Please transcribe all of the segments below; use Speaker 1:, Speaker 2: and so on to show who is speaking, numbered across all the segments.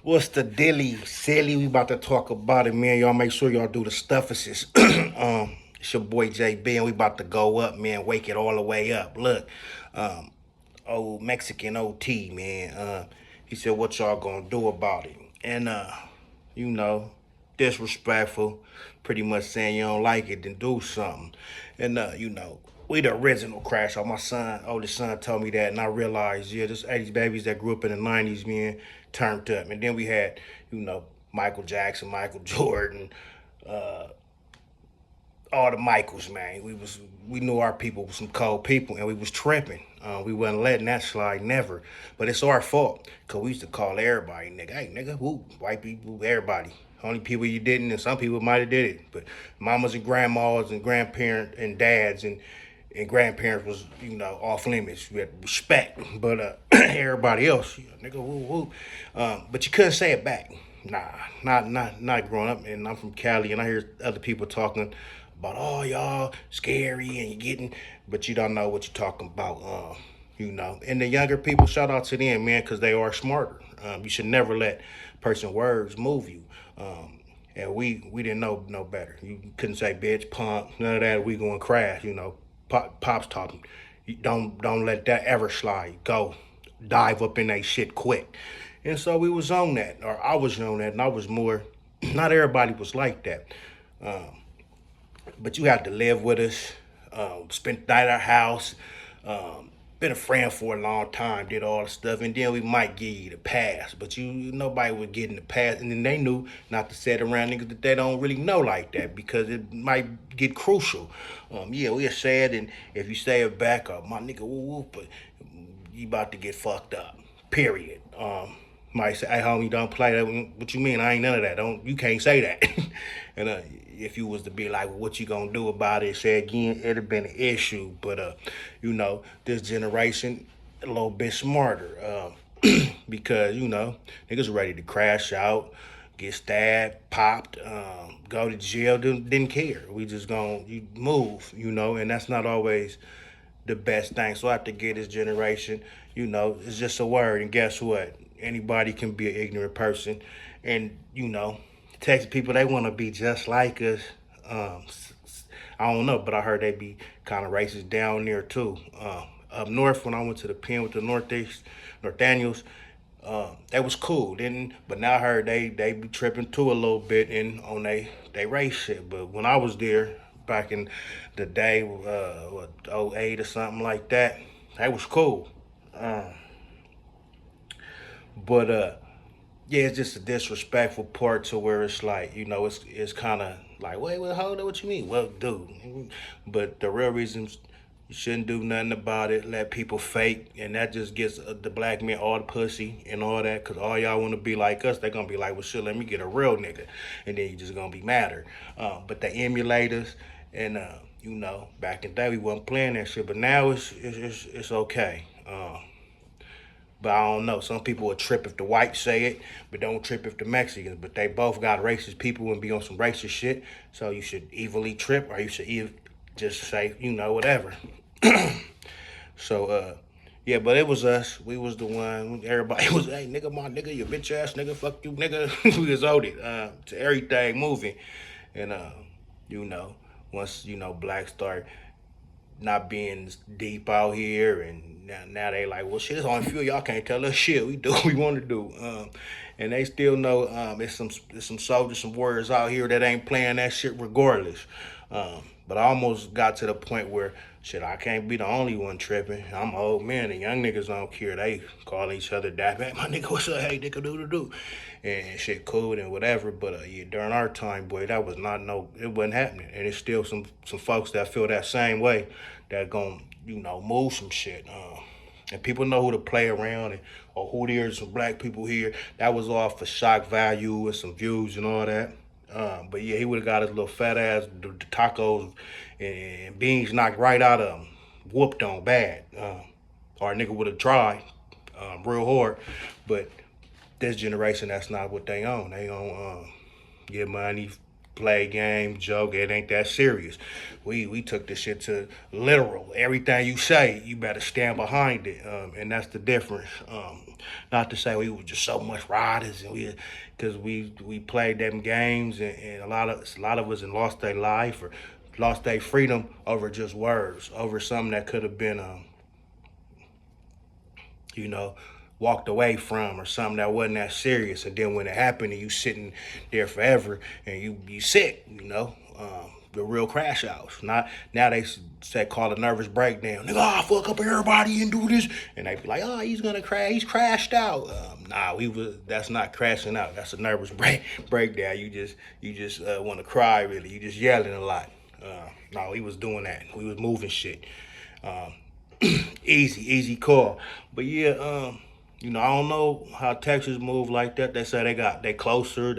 Speaker 1: What's the dilly, silly? We about to talk about it, man. Y'all make sure y'all do the stuffuses. It's your boy JB, and we about to go up, man. Wake it all the way up. Look, um, old Mexican OT, man. He said, "What y'all gonna do about it?" And you know, disrespectful, pretty much saying you don't like it, then do something. And we the original crash out. My son, oldest son, told me that, and I realized, yeah, this 80s babies that grew up in the 90s, man, turned up. And then we had, Michael Jackson, Michael Jordan, uh, all the Michaels, man. We knew our people was some cold people, and we was tripping. We wasn't letting that slide never. But it's our fault, cause we used to call everybody nigga. Hey nigga, who? White people, everybody. Only people you didn't, and some people might have did it. But mamas and grandmas and grandparents and dads and grandparents was, off limits. We had respect. But everybody else, nigga, woo woo. But you couldn't say it back. Nah, not growing up. And I'm from Cali, and I hear other people talking about, oh, y'all scary and you getting, but you don't know what you're talking about. And the younger people, shout out to them, man, because they are smarter. You should never let person words move you. And we didn't know no better. You couldn't say bitch, pump, none of that. We going to crash. Pops taught them. You don't let that ever slide. Go dive up in that shit quick. And so we was on that, or I was on that, and I was more. Not everybody was like that. Um, but you have to live with us. Spent night at our house. Been a friend for a long time. Did all the stuff, and then we might give you the pass. But nobody was getting the pass, and then they knew not to sit around niggas that they don't really know like that because it might get crucial. Yeah, we're sad, and if you say it back up, my nigga, woo woo, but you about to get fucked up. Period. Might say, "Hey, homie, don't play that." What you mean? I ain't none of that. Don't you can't say that. And if you was to be like, well, "What you gonna do about it?" Say again, it'd have been an issue. But this generation a little bit smarter because niggas ready to crash out, get stabbed, popped, go to jail. Didn't care. We just gonna you move, and that's not always the best thing. So I have to get this generation, it's just a word. And guess what? Anybody can be an ignorant person. And, Texas people, they want to be just like us. Um, I don't know, but I heard they be kind of racist down there too. Up north, when I went to the pen with the North Daniels, that was cool. Then, but now I heard they be tripping too a little bit in on they race shit. But when I was there back in the day, '08 or something like that, that was cool. Um, but yeah, it's just a disrespectful part to where it's like, it's kind of like, wait, hold on, what you mean? Well, dude, but the real reasons you shouldn't do nothing about it. Let people fake, and that just gets the black men all the pussy and all that. Cause all y'all want to be like us, they're gonna be like, well, shit, let me get a real nigga, and then you just gonna be madder. But the emulators, and back in the day we wasn't playing that shit, but now it's okay. But I don't know. Some people will trip if the whites say it, but don't trip if the Mexicans. But they both got racist people and be on some racist shit. So you should evilly trip, or you should just say, whatever. So yeah, but it was us. We was the one. Everybody was, hey, nigga, my nigga, you bitch ass nigga, fuck you, nigga. We was owed it to everything moving, and you know, once blacks start not being deep out here, and now they like, well, shit, it's on fuel. Y'all can't tell us shit. We do what we want to do, and they still know it's some soldiers, some warriors out here that ain't playing that shit regardless. But I almost got to the point where shit, I can't be the only one tripping. I'm an old man. The young niggas don't care. They call each other that. Man, my nigga, what's up? Hey, nigga, do. And shit cool and whatever. But yeah, during our time, boy, that was not no. It wasn't happening. And it's still some folks that feel that same way that gon' move some shit. And people know who to play around and or who there's some black people here. That was all for shock value and some views and all that. But yeah, he would have got his little fat ass the tacos and beans knocked right out of him, whooped on bad. Or a nigga would have tried real hard. But this generation, that's not what they own. They own get money, play game, joke. It ain't that serious. We took this shit to literal. Everything you say, you better stand behind it, and that's the difference. Not to say we were just so much riders, and because we played them games, and a lot of us and lost their life or lost their freedom over just words, over something that could have been you know, walked away from or something that wasn't that serious. And then when it happened and you sitting there forever and you sick, the real crash outs. Not now they say call a nervous breakdown. Nigga, I fuck up everybody and do this, and they be like, oh, he's gonna crash. He's crashed out. Nah, we was. That's not crashing out. That's a nervous breakdown. You just want to cry really. You just yelling a lot. No, he was doing that. We was moving shit. Um, easy call. But yeah, I don't know how Texas move like that. They say they closer.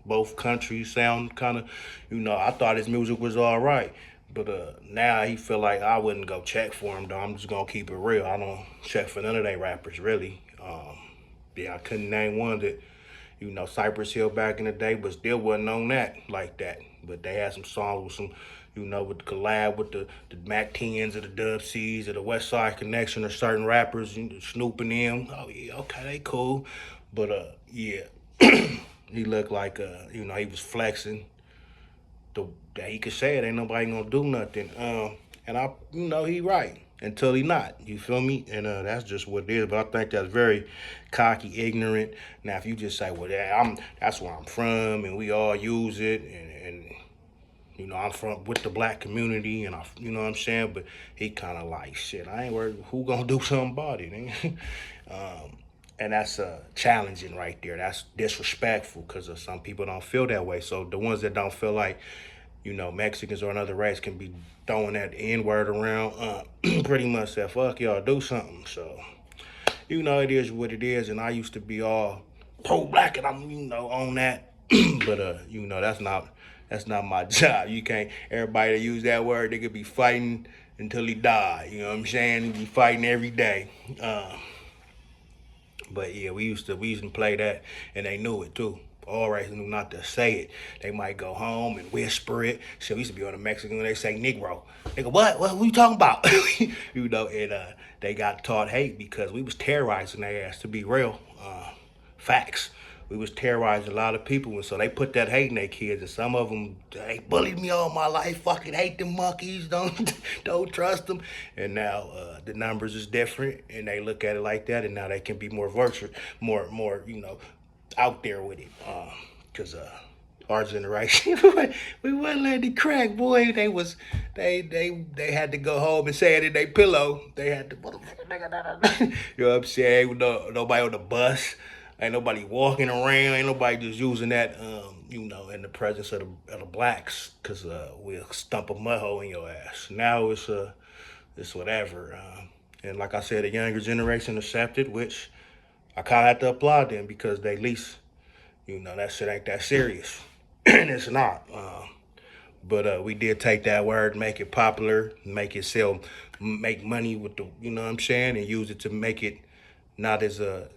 Speaker 1: Both countries sound kind of, I thought his music was all right. But now he feel like I wouldn't go check for him though. I'm just gonna keep it real. I don't check for none of they rappers really. Yeah, I couldn't name one that, Cypress Hill back in the day, but still wasn't on that like that. But they had some songs with some, with the collab with the Mac 10s or the Dub C's or the West Side Connection or certain rappers, Snoop and them. Oh yeah, okay, they cool. But yeah, he looked like he was flexing. That he could say it, ain't nobody gonna do nothing. And he right until he not. You feel me? And that's just what it is. But I think that's very cocky, ignorant. Now, if you just say, well, yeah, that's where I'm from, and we all use it, and I'm from with the black community, and you know what I'm saying. But he kind of like, shit, I ain't worried. Who gonna do something about it? And that's challenging right there. That's disrespectful because some people don't feel that way. So the ones that don't feel like, Mexicans or another race can be throwing that N-word around, pretty much said, fuck y'all, do something. So, it is what it is. And I used to be all pro-black and I'm, on that. But, that's not my job. You can't, everybody that use that word, they could be fighting until he die. You know what I'm saying? He be fighting every day. But yeah, we used to play that, and they knew it too. All right, knew not to say it. They might go home and whisper it. So we used to be on the Mexican when they say Negro. Nigga, what? What are you talking about? And they got taught hate because we was terrorizing their ass, to be real. Facts. We was terrorizing a lot of people, and so they put that hate in their kids, and some of them, they bullied me all my life, fucking hate them monkeys, don't trust them. And now the numbers is different, and they look at it like that, and now they can be more virtual, more, out there with it. Because our generation, we wasn't letting it crack, boy. They had to go home and say it in their pillow. They had to, you know what I'm saying? Ain't nobody on the bus. Ain't nobody walking around. Ain't nobody just using that, in the presence of the blacks, because we'll stump a mud hole in your ass. Now it's whatever. And like I said, the younger generation accepted, which I kind of have to applaud them because they at least, that shit ain't that serious. And it's not. But we did take that word, make it popular, make it sell, make money with the, what I'm saying, and use it to make it not as the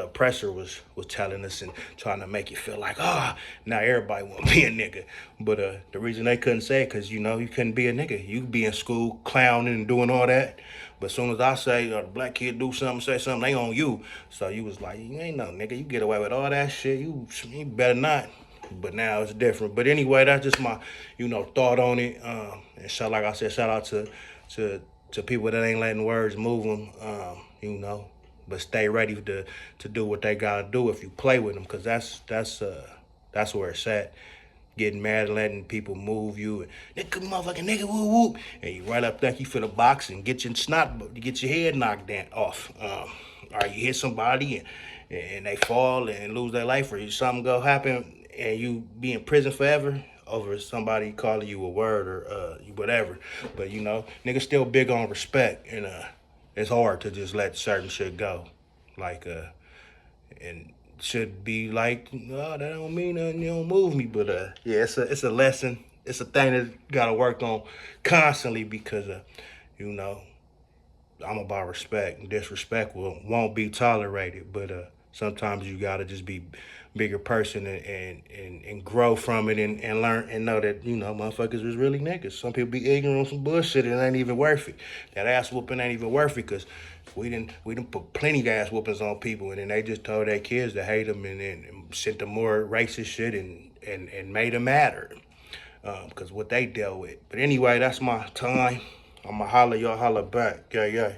Speaker 1: oppressor was telling us and trying to make it feel like, now everybody want to be a nigga. But the reason they couldn't say it because you couldn't be a nigga. You could be in school clowning and doing all that. But as soon as I say the black kid do something, say something, they on you. So you was like, you ain't no nigga. You get away with all that shit. You better not. But now it's different. But anyway, that's just my, thought on it. And so, like I said, shout out to people that ain't letting words move them. But stay ready to do what they gotta do if you play with them, because that's where it's at. Getting mad and letting people move you, and nigga, motherfucking nigga, whoop whoop, and you right up there, you for the box and get your head knocked down off. Or you hit somebody and they fall and lose their life, or something go happen and you be in prison forever over somebody calling you a word or whatever. But niggas still big on respect, and it's hard to just let certain shit go. Like, and should be like, oh, that don't mean nothing, you don't move me. But yeah, it's a lesson. It's a thing that gotta work on constantly because, I'm about respect. Disrespect won't be tolerated. But Sometimes you gotta just be bigger person and grow from it and learn and know that, you know, motherfuckers is really niggas. Some people be ignorant on some bullshit and it ain't even worth it. That ass whooping ain't even worth it because we didn't put plenty of ass whoopings on people and then they just told their kids to hate them and sent them more racist shit and made them matter. Because what they dealt with. But anyway, that's my time. I'ma holler, y'all holler back. Yeah, yeah.